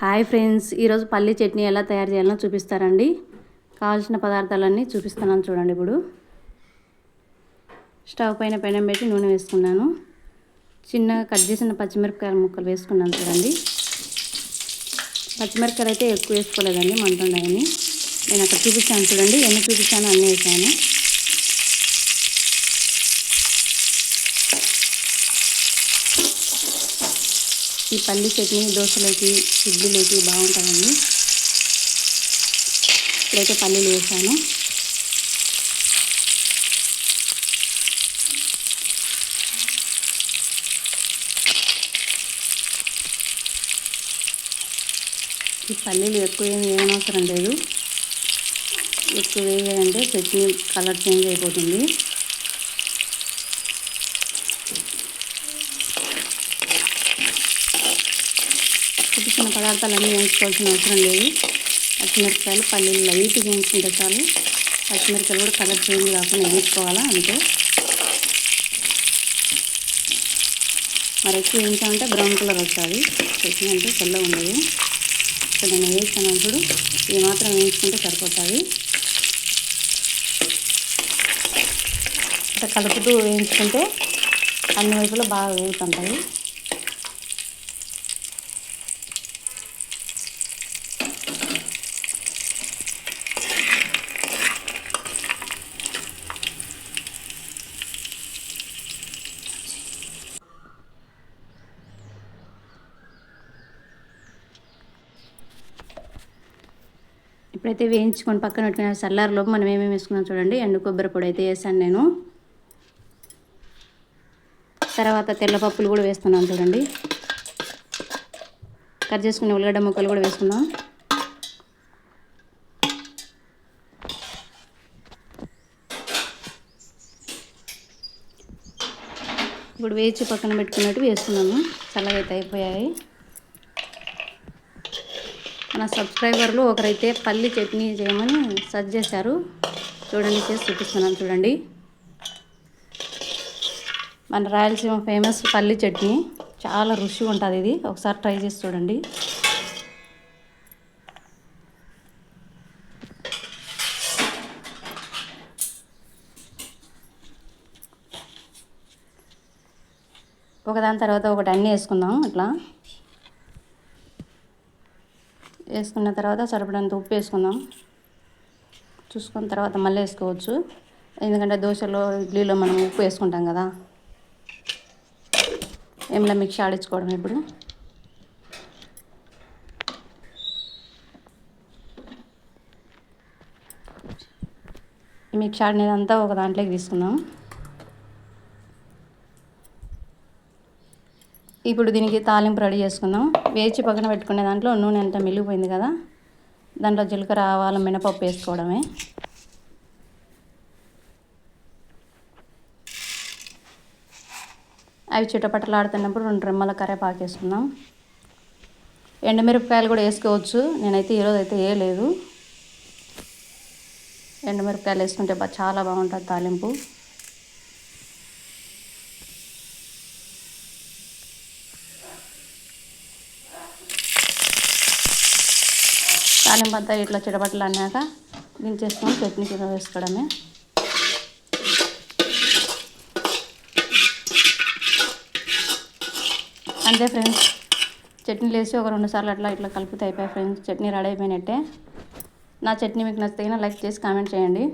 Hi friends, ఈరోజు పల్లి చట్నీ ఎలా తయారు చేయాలో చూపిస్తారండి. కావాల్సిన పదార్థాలన్నీ చూపిస్తున్నాను చూడండి. ఇప్పుడు స్టవ్ పైన పెనం పెట్టి నూనె వేసుకున్నాను. చిన్నగా కట్ చేసిన పచ్చిమిరపకాయల ముక్కలు వేసుకున్నాను చూడండి. పచ్చిమిరపకాయలు అయితే ఎక్కువ వేసుకోలేదండి, మంటున్నాయని. నేను అక్కడ చూపించాను చూడండి, ఎన్ని చూపించాను అన్నీ వేసాను. ఈ పల్లి చట్నీ దోశలోకి, ఇడ్లీలోకి బాగుంటుందండి. ఇప్పుడైతే పల్లీలు వేసాను. ఈ పల్లీలు ఎక్కువ ఏమవసరం లేదు. ఎక్కువ వేయాలంటే చట్నీ కలర్ చేంజ్ అయిపోతుంది. చూపించిన పదార్థాలన్నీ వేయించుకోవాల్సిన అవసరం లేదు. పచ్చిమిరపకాయలు, పల్లీలు లైట్గా వేయించుకుంటే చాలు. పచ్చిమిరపకాయలు కూడా కలర్ చేంజ్ కాకుండా వేయించుకోవాలా అంతే. మరి ఎక్కువ వేయించామంటే బ్రౌన్ కలర్ వస్తుంది, చట్నీ అంటే తెల్లగా ఉండదు. ఇక్కడ నేను వేస్తాను చూడు, ఇది మాత్రం వేయించుకుంటే సరిపోతుంది. ఇట్లా కలుపుతూ వేయించుకుంటే అన్ని వైపులో బాగా వేగుతుంటాయి. ఇప్పుడైతే వేయించుకొని పక్కన పెట్టుకునే చల్లారిలోపు మనం ఏమేమి వేసుకున్నాం చూడండి. ఎండు కొబ్బరి పొడి అయితే వేసాను నేను. తర్వాత తెల్లపప్పులు కూడా వేస్తున్నాను చూడండి. కట్ చేసుకునే ఉల్లిగడ్డ ముక్కలు కూడా వేసుకుందాం. ఇప్పుడు వేచి పక్కన పెట్టుకున్నట్టు వేస్తున్నాము. చల్లగా అయితే అయిపోయాయి. మన సబ్స్క్రైబర్లు ఒకరైతే పల్లి చట్నీ చేయమని సజెస్ట్ చేశారు. చూడండి, చేసి చూపిస్తున్నాను చూడండి. మన రాయలసీమ ఫేమస్ పల్లి చట్నీ చాలా రుచిగా ఉంటుంది. ఇది ఒకసారి ట్రై చేసి చూడండి. ఒకదాని తర్వాత ఒకటి అన్నీ వేసుకుందాం. అట్లా వేసుకున్న తర్వాత సరిపడంత ఉప్పు వేసుకుందాం. చూసుకున్న తర్వాత మళ్ళీ వేసుకోవచ్చు, ఎందుకంటే దోశలో, ఇడ్లీలో మనం ఉప్పు వేసుకుంటాం కదా. ఏమిలా మిక్స్ ఆడించుకోవడం. ఇప్పుడు ఈ మిక్స్ ఆడినదంతా ఒక దాంట్లోకి తీసుకుందాం. ఇప్పుడు దీనికి తాలింపు రెడీ చేసుకుందాం. వేచి పక్కన పెట్టుకునే దాంట్లో నూనె అంతా మిగిలిపోయింది కదా, దాంట్లో జీలకర్ర, ఆవాలు, మినపప్పు వేసుకోవడమే. అవి చిటపటలాడుతున్నప్పుడు 2 రెమ్మల కరివేపాకు వేసుకుందాం. ఎండుమిరపకాయలు కూడా వేసుకోవచ్చు, నేనైతే ఈరోజు అయితే వేయలేదు. ఎండుమిరపకాయలు వేసుకుంటే చాలా బాగుంటుంది తాలింపు. తాలింపు అంతా ఇట్లా చిటపటలు అన్నాక దించేసుకొని చట్నీ కింద వేసుకోవడమే. అంతే ఫ్రెండ్స్, చట్నీలు వేసి ఒక 2 సార్లు అట్లా ఇట్లా కలిపితే అయిపోయాయి ఫ్రెండ్స్. చట్నీ రెడీ అయిపోయినట్టే. నా చట్నీ మీకు నచ్చితే లైక్ చేసి కామెంట్ చేయండి.